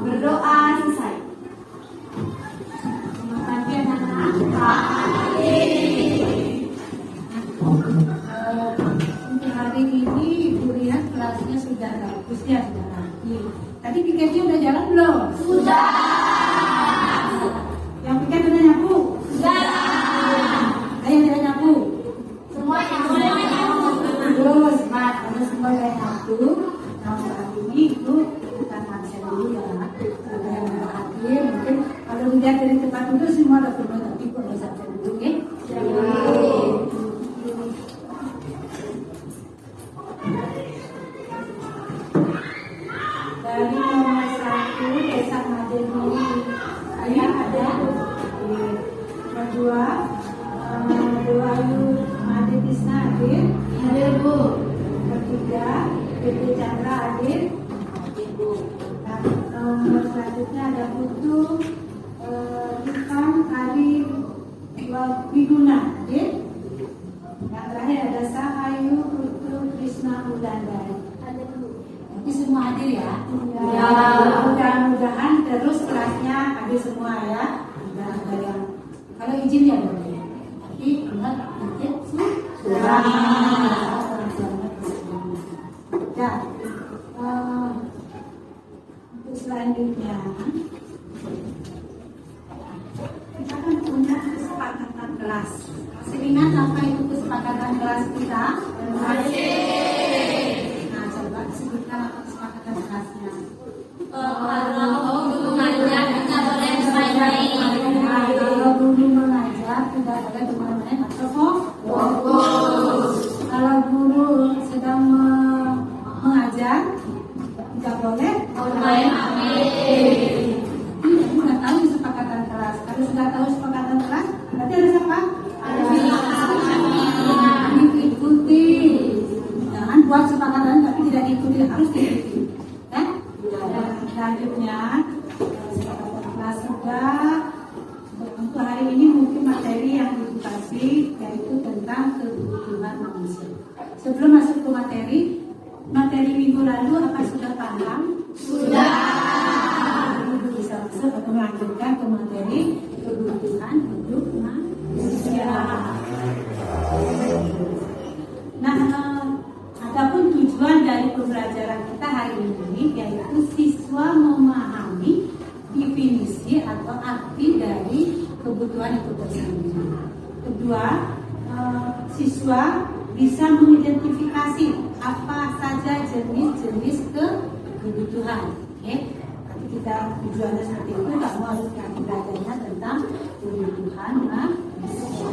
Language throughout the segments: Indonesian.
Berdoa selesai. Terima kasih anak-anak. Untuk hari ini Ibu lihat kelasnya sudah bagus ya, sudah rapi. Tadi pikirnya udah jalan belum? Sudah. Yang pikir udah nyapu? Sudah. Yang tidak nyapu? Semuanya. Terus, Pak, kalau semua udah nyapu, nah saat ini Ibu kita absen dulu ya. Ada yang berakhir, mungkin kalau dilihat dari tempat dulu semua udah penuh, tapi Ibu harus absen dulu, ya. Dari nomor 1 Desa Madeni ayah ada. Nomor 2 Doayu Made Tisna hadir. Hadir Bu. Nomor 3 PT Chandra hadir. Hadir Bu. Nah, nomor selanjutnya ada Putu Ikan Kari Wiguna hadir. Yang terakhir ada Sahayu Putu Krishna Udandari. Hadir Bu. Nanti semua hadir ya. Ya. Mudah-mudahan terus kelasnya hadir semua ya. Tidak ada yang kalau izin ya boleh. Tapi ingat izin sudah. Ya. Untuk selanjutnya kita akan punya kesepakatan kelas. Masih ingat apa itu kesepakatan kelas kita? Nah, coba sebutkan apa kesepakatan kelasnya. Kalau guru mengajar tidak boleh bermain-main. Kalau guru mengajar tidak boleh bermain-main atau fokus. Kalau guru sedang mengajar tidak boleh bermain-main. Ini sudah tahu kesepakatan kelas. Kalau sudah tahu kesepakatan kelas, berarti harus apa? Diikuti. Jangan buat kesepakatan tapi tidak diikuti, harus diikuti. Selanjutnya kesepakatan kelas sudah. Untuk hari ini mungkin materi yang dikasih yaitu tentang kebutuhan manusia. Sebelum masuk ke materi minggu lalu apa sudah paham? Sudah. Ibu bisa masuk atau melanjutkan ke materi kebutuhan hidup manusia. Nah, adapun tujuan dari pembelajaran kita hari ini yaitu siswa memahami definisi atau arti dari kebutuhan itu tersendiri. Kedua, siswa bisa mengidentifikasi apa saja jenis-jenis kebutuhan. Nanti kita tujuannya seperti itu, kamu harus belajarnya tentang kebutuhan manusia.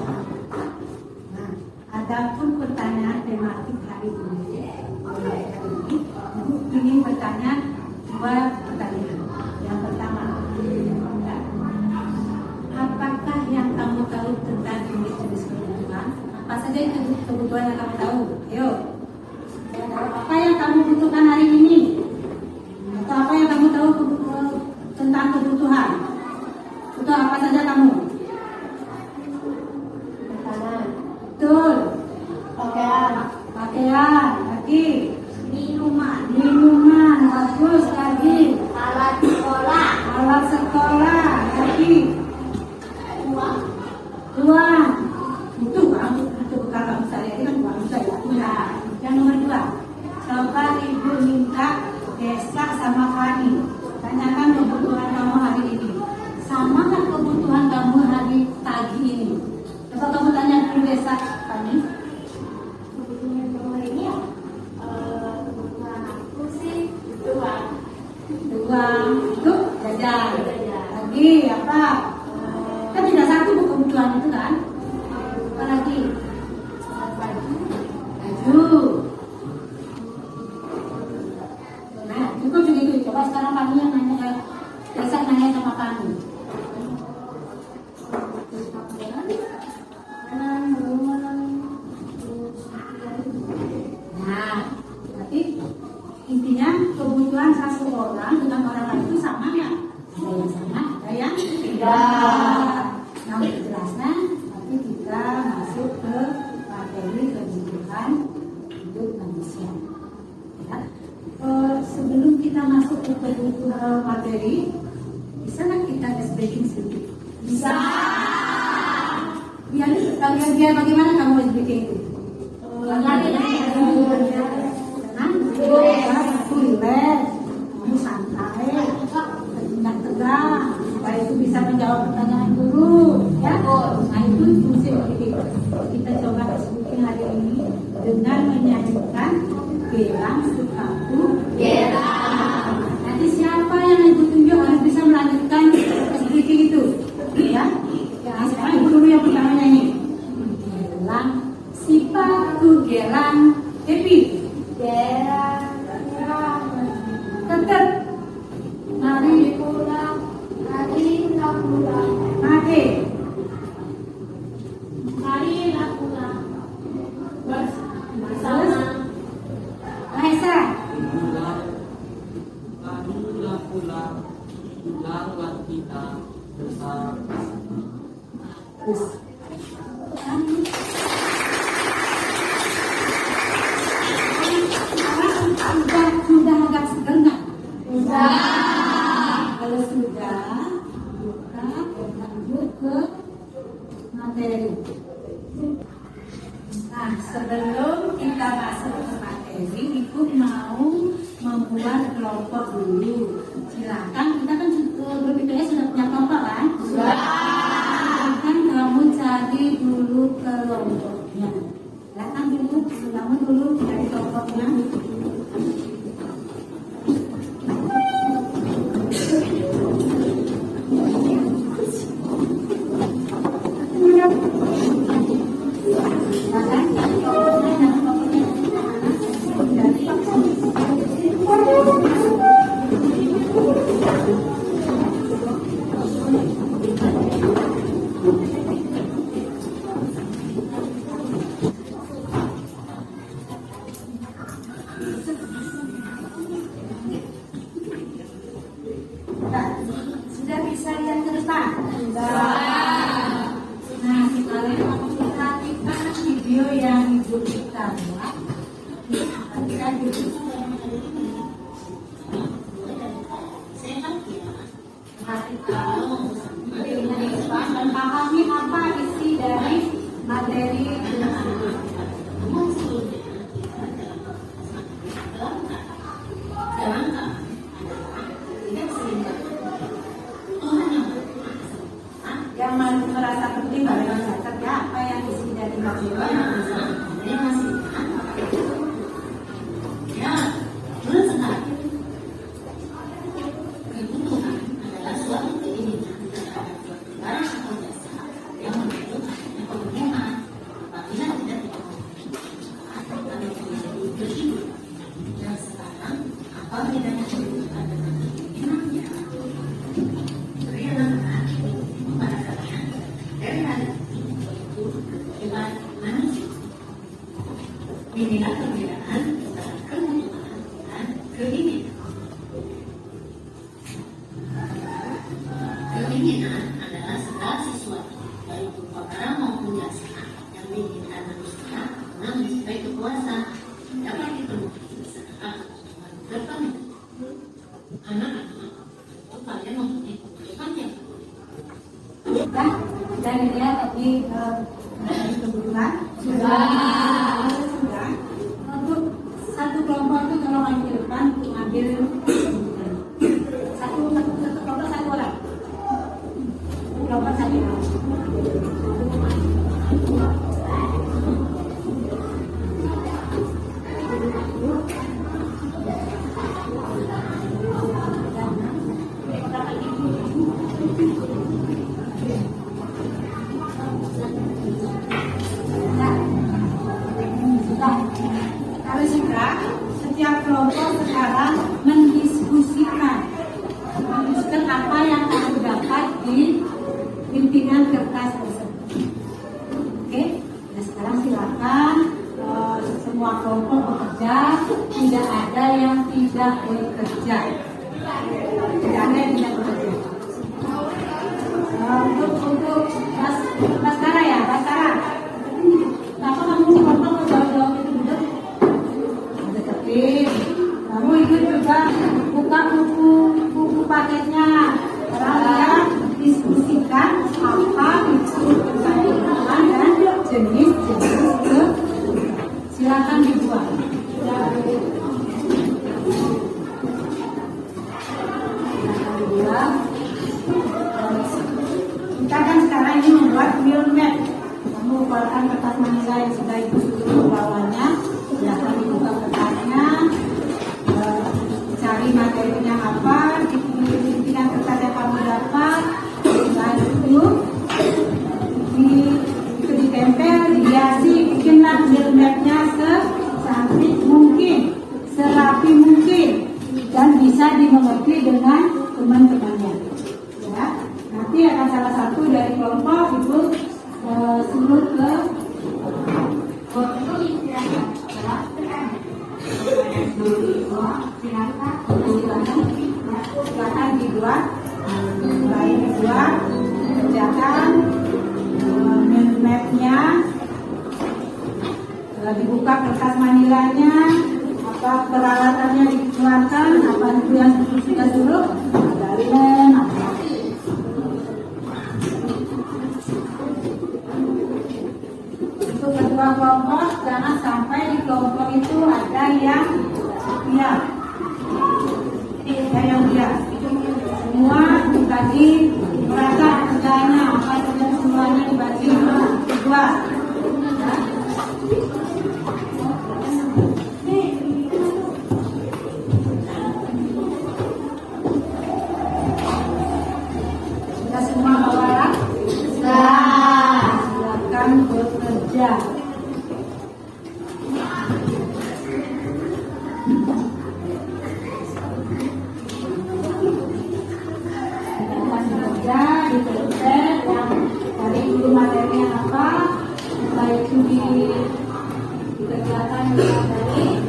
Nah, adapun pertanyaan tematik hari ini, Ibu ingin bertanya dua pertanyaan. Yang pertama, apakah yang kamu tahu tentang jenis-jenis kebutuhan? Apa saja itu kebutuhan yang kamu tahu? Ayo. Apa yang kamu butuhkan hari ini? Atau apa yang kamu tahu tentang kebutuhan? Atau apa saja kamu? Makanan. Betul. Pakaian. Lagi. Minuman. Bagus. Lagi. Alat sekolah. Lagi. Uang. Itu kan kalau saya ini kan uang saya. Nah, yang nomor 2. Coba Ibu minta Desa sama Fani. Tanyakan kebutuhan kamu hari ini. Sama kan kebutuhan kamu hari pagi ini? Coba kamu tanya dulu Desa, Fani. Kebutuhan kamu hari ini ya? Kebutuhan aku sih uang. Itu jajan. Lagi apa? Kan tidak satu kebutuhan itu kan? Apa lagi? Baju. Nah, cukup segitu. Coba sekarang kamu yang nanya, Desa nanya sama kamu. Nah, berarti intinya kebutuhan satu orang dengan orang lain itu sama nggak? Ada yang sama, ada yang tidak. materi, bisa nggak kita tes breaking sedikit? Bisa. Biar bagaimana kamu tes breaking itu? Kamu santai, tidak tegang, supaya itu bisa menjawab pertanyaan guru, ya. Nah itu fungsi breaking. Kita coba tes breaking hari ini dengan menyanyikan gelang sepatu gelang. Nanti siapa yang ikut tunjuk harus bisa melanjutkan tes breaking itu, ya. Nah, sekarang ibu dulu yang pertama nyanyi. Gelang sepatu gelang, happy. Gelang, Tetap. Mari pulang, marilah pulang, pakai. marilah pulang bersama. Maesa. Marilah pulang, pulanglah kita bersama. Sudah agak seger nggak? Sudah. Kalau sudah, buka lanjut ke materi. Nah, sebelum kita masuk ke materi, Ibu mau membuat kelompok dulu. Silakan, kita kan BPKS sudah punya kelompok kan? Sudah. Silakan kamu cari dulu kelompoknya. Silakan dulu, kamu dulu cari kelompoknya. Sudah bisa lihat ke depan? Nah, sekarang aku perhatikan video yang Ibu kita buat. Perhatikan dulu. Perhatikan videonya di depan dan pahami apa isi dari materi tersebut. Yang merasa penting bagi masyarakat ya, apa yang isi dari materi Inilah perbedaan antara kebutuhan dan keinginan. Keinginan adalah segala sesuatu, baik berupa barang maupun jasa, yang diinginkan manusia karena mencapai kekuasaan dapat dipenuhi berdasarkan kebutuhan tertentu. Anak-anak, tentu kalian mempunyai kebutuhan yang sudah dari dia tadi kebetulan sudah. Untuk satu kelompok itu tolong maju ke depan untuk ambil satu kelompok satu orang. Kelompok satu orang. Kalau sudah, setiap kelompok sekarang mendiskusikan apa yang kamu dapat di bimbingan kertas tersebut. Oke, nah sekarang silakan semua kelompok bekerja, tidak ada yang tidak bekerja. Tidak ada yang tidak bekerja. Untuk Mas Tara ya, Mas Tara. Kenapa kamu kelompok jauh-jauh itu duduk? Deketin. Kamu ikut juga buka buku Silakan dibuat, mulai dibuat, kerjakan map-nya, dibuka kertas manilanya, apa peralatannya dikeluarkan, apa itu yang sudah suruh, ada lem, apa. Untuk ketua kelompok, jangan sampai di kelompok itu ada yang diam. Yang diam. Semua dibagi merata kerjanya, apa saja semuanya dibagi dua. Sudah semua bawa rak? Silakan bekerja. Diteruskan yang dari dulu materinya apa, setelah itu dikerjakan dari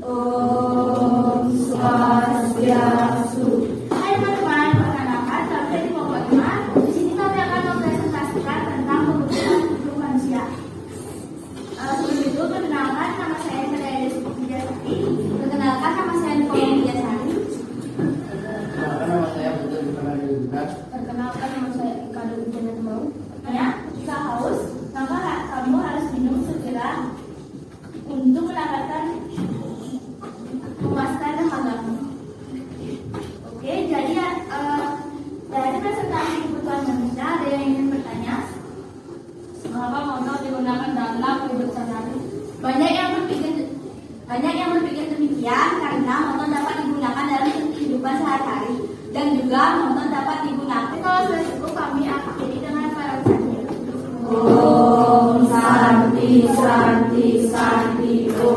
Om Swastiastu. Hai teman-teman, perkenalkan kami dari kelompok 5. Di sini kami akan mempresentasikan tentang kebutuhan hidup manusia. Sebelum itu, perkenalkan nama saya Cahaya Desi Widyasari. Perkenalkan nama saya Nikola Widyasari. Nama saya Betul Dipanggil juga. Perkenalkan nama saya Ika Dujana Tembau. Ya, jika haus, maka kamu harus minum segera untuk mendapatkan memuaskan dahagamu. Oke, jadi dari presentasi kebutuhan manusia, ada yang ingin bertanya? Mengapa motor digunakan dalam hidup sehari-hari? Banyak yang berpikir demikian karena motor dapat digunakan dalam kehidupan sehari-hari dan juga motor dapat digunakan. Kalau sudah cukup, kami akhiri dengan para ucapan. Om Santi Santi Santi Om.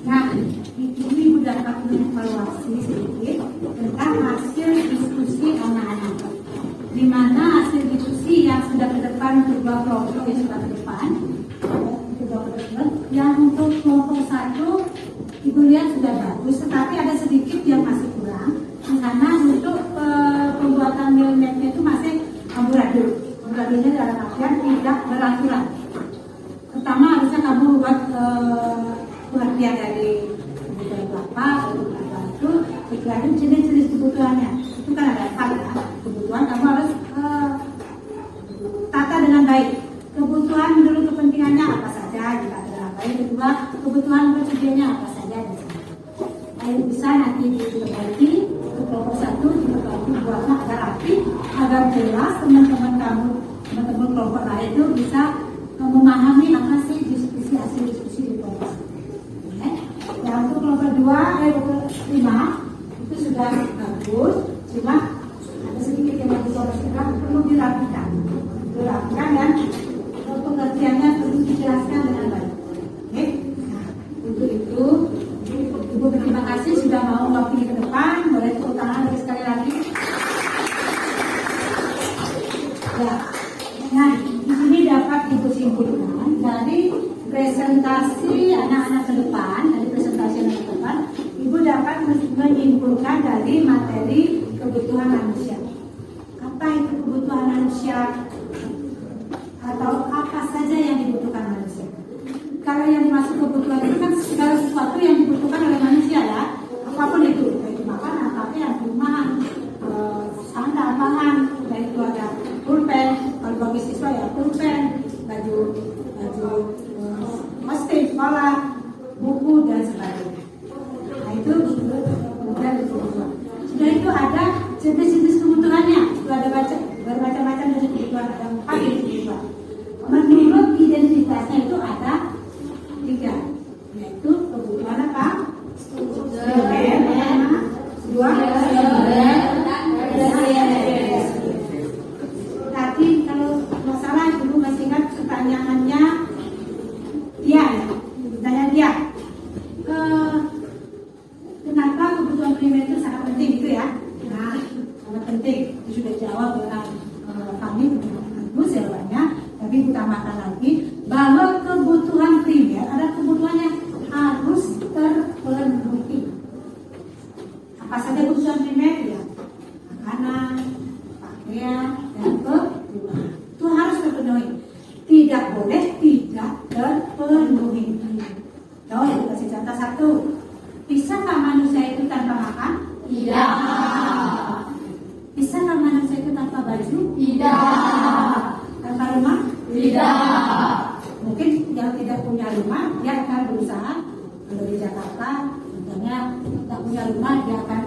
Nah, ini sudah dapat mengevaluasi sedikit tentang hasil diskusi anak-anak. Di mana hasil diskusi yang sudah ke depan kedua kelompok yang sudah ke depan, yang untuk kelompok 1 Ibu lihat sudah bagus, tetapi ada sedikit yang masih kurang karena untuk pembuatan mapnya itu masih amburadul. Amburadulnya dalam artian tidak beraturan. Pertama harusnya kamu buat pengertian dari kebutuhan apa, kebutuhan itu, kebutuhan jenis-jenis kebutuhannya. Itu kan ada hal ya. Kebutuhan kamu harus tata dengan baik. Kebutuhan menurut kepentingannya apa saja, jika ada apa. Yang kedua, kebutuhan persediaannya apa saja. Ayo bisa nanti diperbaiki ke kelompok 1 diperbaiki buatnya agar rapi, agar jelas teman-teman kamu, teman-teman kelompok lain itu bisa memahami apa sih diskusi hasil diskusi di kelompok 1. Yang untuk kelompok 5 itu sudah bagus, cuma ada sedikit yang perlu dirapikan dan pengertiannya perlu dijelaskan dengan baik. Oke, nah, untuk itu Ibu berterima kasih sudah mau waktunya ke depan. Boleh tepuk tangan lagi sekali lagi. Ya, nah di sini dapat Ibu simpulkan dari presentasi anak-anak ke depan, Ibu dapat menyimpulkan dari materi kebutuhan manusia. Apa itu kebutuhan manusia? Atau apa saja yang dibutuhkan manusia? Kalau yang dimaksud kebutuhan itu kan segala sesuatu yang dibutuhkan oleh manusia ya, apapun itu, baik makanan, pakaian, rumah, sandal, pangan, baik itu ada pulpen, kalau bagi siswa ya pulpen, baju mesti sekolah, buku dan sebagainya. Nah itu kemudian kebutuhan. Sudah itu ada jenis-jenis kebutuhannya, sudah ada bermacam-macam jenis kebutuhan, ada 4 jenis kebutuhan. Menurut identitas tugasnya itu ada 3, yaitu kebutuhan apa? Primer, dua, Tadi kalau masalah dulu masih ingat pertanyaannya dia, pertanyaan dia. Kenapa kebutuhan primer itu sangat penting gitu ya? Nah, sangat penting. Itu sudah jawab dengan kami bagus jawabannya. Tapi utamakan lagi bahwa kebutuhan primer adalah kebutuhan yang harus terpenuhi. Apa saja kebutuhan primer ya? Makanan, pakaian, dan kebutuhan itu harus terpenuhi. Tidak boleh tidak terpenuhi. Tahu ya, kasih contoh satu. Bisakah manusia itu tanpa makan? Tidak. Bisakah manusia itu tanpa baju? Tidak. Tanpa rumah? Tidak. Mungkin yang tidak punya rumah, dia akan berusaha. Kalau di Jakarta, contohnya tidak punya rumah, dia akan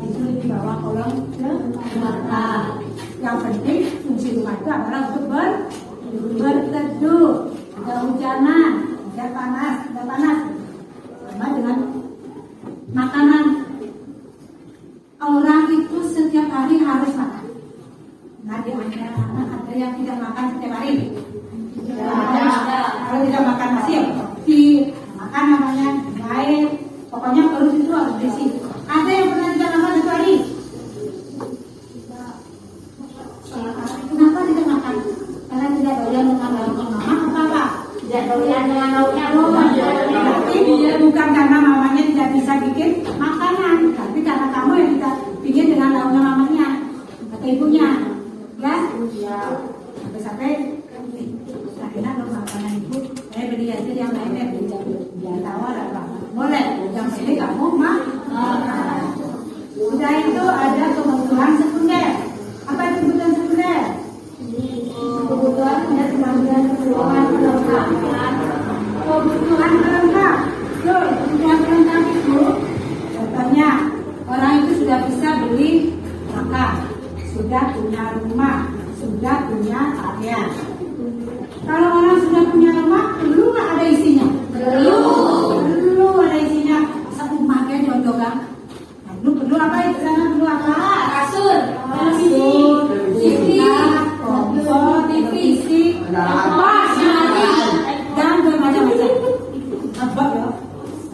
tidur di bawah kolong jembatan. Yang penting fungsi rumah itu adalah untuk berteduh, tidak hujanan, tidak panas. Sama dengan makanan. Orang itu setiap hari harus makan. Nah, di antara anak ada yang tidak makan setiap hari. Kalau tidak makan nasi, ya roti, makan namanya air. Pokoknya perut itu harus berisi. Ada yang pernah tidak makan satu hari? Kenapa tidak makan? Karena tidak doyan dengan lauk mama apa? Tidak doyan dengan lauknya. Berarti bukan karena mamanya tidak bisa bikin makanan, tapi karena kamu yang tidak bikin dengan lauknya mamanya atau ibunya, ya? Sampai enak loh makanan ibu. Saya beli aja yang lainnya, beli tawar apa? Boleh. Yang penting kamu makan. Udah itu ada kebutuhan sekunder. Apa itu kebutuhan sekunder? Kebutuhan dan kebutuhan pelengkap. Kebutuhan pelengkap. Kebutuhan pelengkap itu contohnya orang itu sudah bisa beli makan, sudah punya rumah, sudah punya pakaian. Kalau orang sudah punya rumah, perlu nggak ada isinya? Perlu ada isinya. Masa rumahnya contoh kan? Perlu apa itu? Perlu apa? Kasur, TV, kompor, televisi, dan bermacam-macam. Apa ya?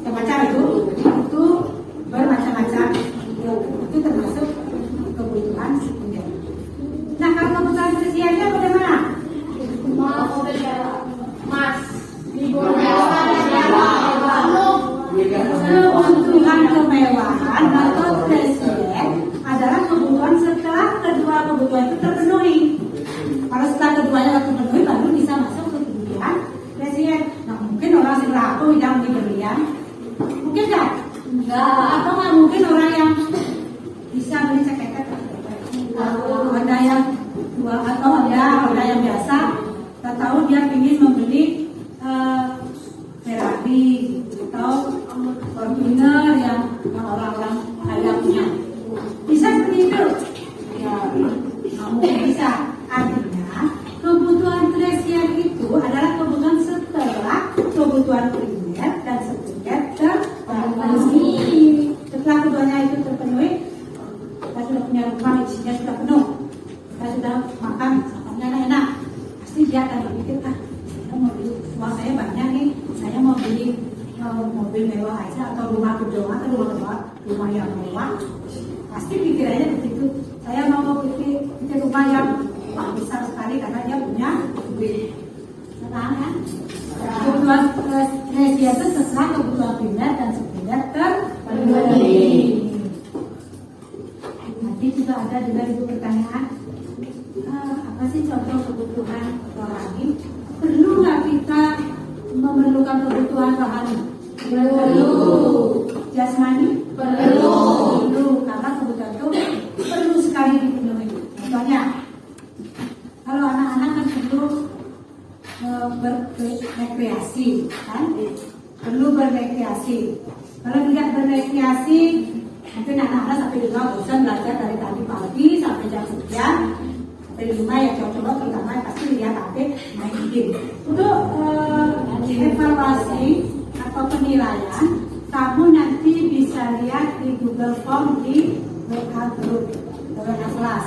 Macam itu bermacam-macam. Itu termasuk kebutuhan sekunder. Nah, kalau kebutuhan tersiernya bagaimana? Kebutuhan kemewahan atau tersier adalah kebutuhan setelah kedua kebutuhan itu terpenuhi. Kalau setelah keduanya terpenuhi baru bisa masuk ke kebutuhan tersier. Nah, mungkin orang selaku yang diberian, mungkin nggak? Atau nggak mungkin orang yang bisa beli ceketek? Ada yang dua atau ada yang biasa. Kita tahu dia ingin membeli Ferrari atau Fortuner yang orang-orang kaya punya. Bisa seperti itu? Ya, mungkin bisa. Artinya kebutuhan tersier itu adalah kebutuhan setelah kebutuhan primer dan sekunder terpenuhi. Setelah keduanya itu terpenuhi, kita sudah punya rumah, isinya sudah penuh, kita sudah makan, makannya enak. Pasti dia akan berpikir, saya mau beli, uang saya banyak nih, saya mau beli mobil mewah aja atau rumah kedua atau rumah yang mewah. Pasti pikirannya begitu. Saya mau bikin rumah yang besar sekali karena dia punya duit. Sekarang kan, kebutuhan tersier itu setelah kebutuhan primer dan sekunder terpenuhi. Nanti juga ada ibu pertanyaan. Apa sih contoh kebutuhan rohani? Perlu nggak kita memerlukan kebutuhan rohani? Perlu. Jasmani? Perlu. Karena kebutuhan itu perlu sekali dipenuhi. Contohnya, kalau anak-anak kan perlu berrekreasi, kan? Perlu berrekreasi. Kalau tidak berrekreasi, mungkin anak-anak sampai di rumah bosan belajar dari tadi pagi sampai jam sekian. Sampai di rumah ya coba-coba terutama pasti lihat HP, main game. Untuk evaluasi atau penilaian, kamu nanti bisa lihat di Google Form di WA Group, WA kelas.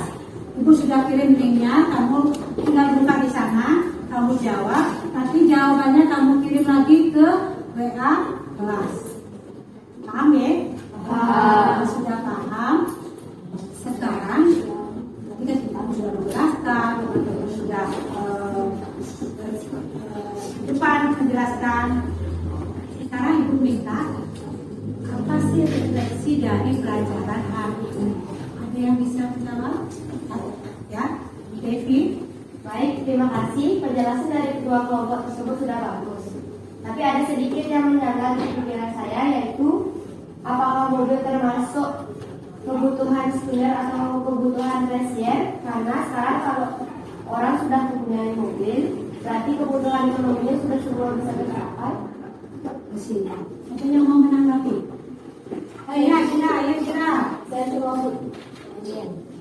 Ibu sudah kirim linknya, kamu tinggal buka di sana, kamu jawab, nanti jawabannya kamu kirim lagi ke WA kelas. Paham ya? Sudah paham? Sekarang ketika kita sudah menjelaskan, teman-teman sudah depan menjelaskan. Sekarang ibu minta apa sih refleksi dari pelajaran hari ini? Ada yang bisa menjawab? Ya, Devi. Baik, terima kasih. Penjelasan dari kedua kelompok tersebut sudah bagus. Tapi ada sedikit yang menjanggal di pikiran saya, yaitu apakah mobil termasuk kebutuhan sekunder atau kebutuhan tersier? Karena sekarang kalau orang sudah mempunyai mobil, berarti kebutuhan ekonominya sudah semua bisa tercapai. Kesini. Ada yang mau menanggapi? Ayo, Kira. Saya cuma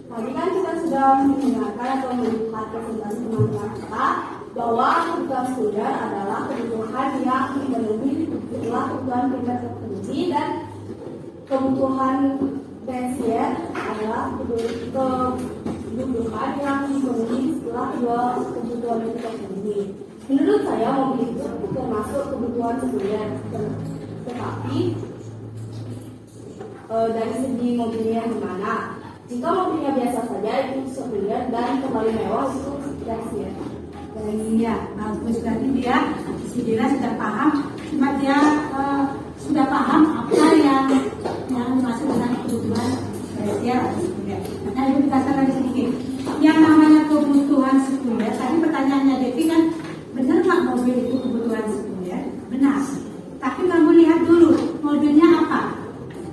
tadi kan kita sudah mendengarkan atau melihat presentasi teman-teman kita bahwa kebutuhan sekunder adalah kebutuhan yang dipenuhi setelah kebutuhan primer terpenuhi, dan kebutuhan tersier adalah kebutuhan yang dipenuhi setelah kedua kebutuhan itu terpenuhi. Menurut saya mobil itu termasuk kebutuhan sekunder, tetapi dari segi mobilnya gimana? Jika mobilnya biasa saja itu sekunder, dan kembali mewah itu tersier. Iya, bagus. Berarti dia sudah paham, cuma dia sudah paham apa yang masuk dalam kebutuhan tersier atau sekunder. Nah, ibu dikasih lagi sedikit. Yang namanya kebutuhan sekunder, tadi pertanyaannya Devi kan, benar nggak mobil itu kebutuhan sekunder? Benar. Tapi kamu lihat dulu mobilnya apa.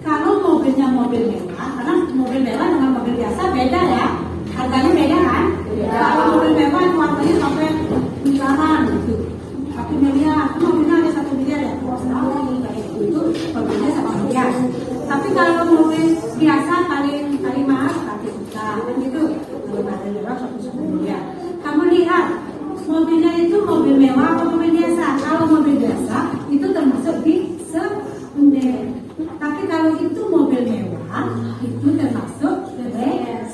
Kalau mobilnya mobil mewah, karena mobil mewah dengan mobil biasa beda ya, harganya beda kan? Kalau mobil mewah itu harganya sampai miliaran gitu. 1 miliar, itu mobilnya ada 1 miliar ya. Itu mobilnya 1 miliar. Tapi kalau mobil biasa paling mahal 1 juta, kan gitu. Kalau mobil mewah 1 miliar. Kamu lihat mobilnya itu mobil mewah atau mobil biasa? Kalau mobil biasa itu termasuk di sekunder. Tapi kalau itu mobil mewah, itu termasuk tersier.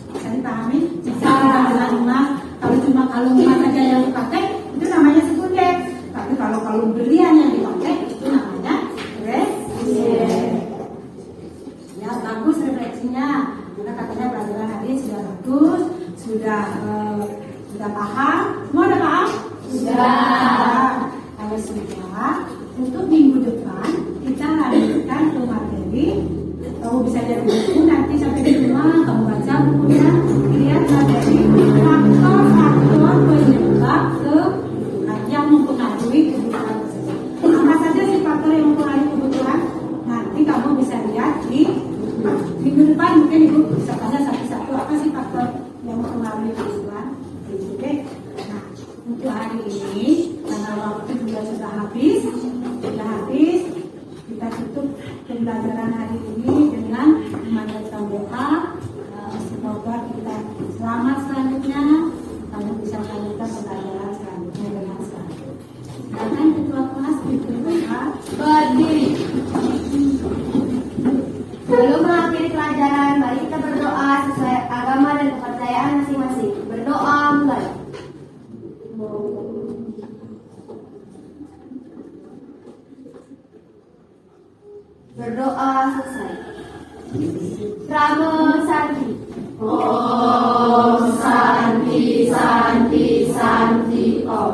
Bisa dipahami? Bisa dengan emas. Kalau cuma kalung emas saja yang dipakai, itu namanya sekunder. Tapi kalau kalung berlian yang dipakai, itu namanya tersier. Ya, bagus refleksinya. Karena katanya pelajaran hari sudah bagus, sudah paham. Semua udah paham? Sudah. Kalau sudah, untuk minggu depan kita lanjutkan ke materi. Kamu bisa jadi buku, nanti sampai di rumah kamu baca bukunya, lihat materi faktor-faktor penyebab yang mempengaruhi kebutuhan tersebut. Apa saja sih faktor yang mempengaruhi kebutuhan? Nanti kamu bisa lihat di minggu depan. Mungkin ibu bisa tanya satu-satu, apa sih faktor yang mempengaruhi kebutuhan? Oke. Nah, untuk hari ini karena waktu juga sudah habis, kita tutup pembelajaran hari ini dengan memanjatkan doa. Semoga kita selamat selanjutnya, kamu bisa melanjutkan pembelajaran selanjutnya dengan selamat. Silakan ketua kelas berdoa. Berdiri. Sebelum mengakhiri pelajaran, mari kita berdoa sesuai agama dan kepercayaan masing-masing. Berdoa mulai. Berdoa selesai. Rama Santi. Om Santi Santi Santi Om.